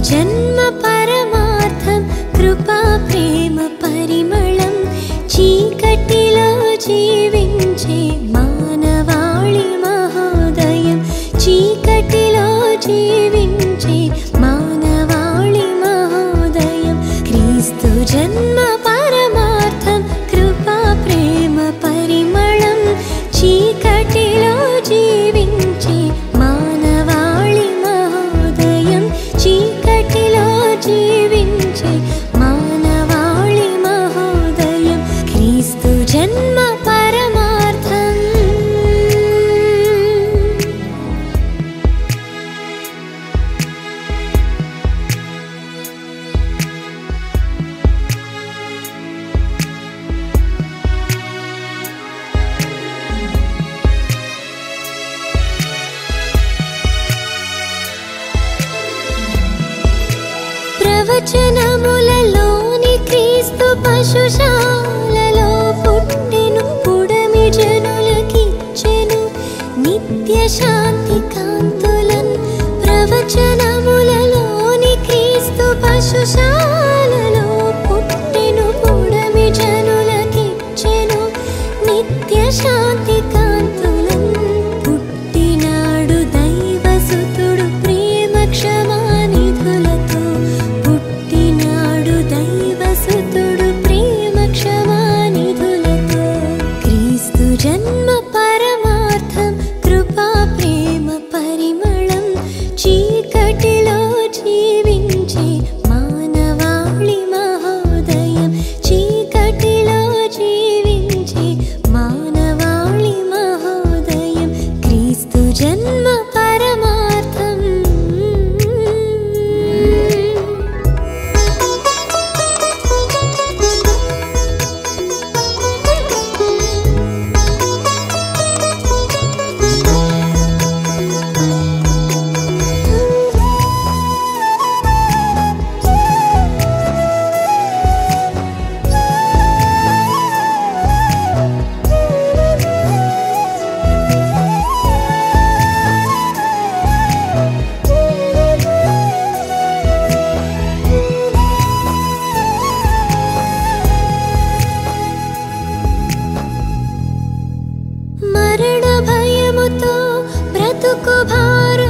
జన్మ పరమార్థం కృపా ప్రేమ పరిమళం చీకటిలో జీవించే మానవాళి మహోదయం చీకటిలో జీవించే మానవాళి మహోదయం క్రీస్తు జన్మ పరమార్థం కృపా ప్రేమ పరిమళం చీకటిలో జీవించే మానవాళి మహోదయం చీకటిలో జీవించే మానవాళి మహోదయం క్రీస్తు జన్మ పరమార్థం ప్రవచనములలోని క్రీస్తు పశుశాలలో పుట్టెను పుడమి జనులకిచ్చెను నిత్య శాంతి కాంతులన్ ప్రవచనములలోని క్రీస్తు పశుశాలలో పుట్టెను పుడమి జనులకిచ్చెను నిత్య శాంతి కాంతులన్ పుట్టినాడు దైవసుతుడు ప్రేమ క్షమానిధులతో పుట్టినాడు దైవసుతుడు ప్రేమ క్షమానిధులతో క్రీస్తు జన్మ పరమార్థం కృపా ప్రేమ పరిమళం చీకటిలో జీవించే మానవాళి మహోదయం చీకటిలో జీవించే మానవాళి మహోదయం క్రీస్తు జన్మ పరమార్థం మరణ భయముతో బ్రతుకు భార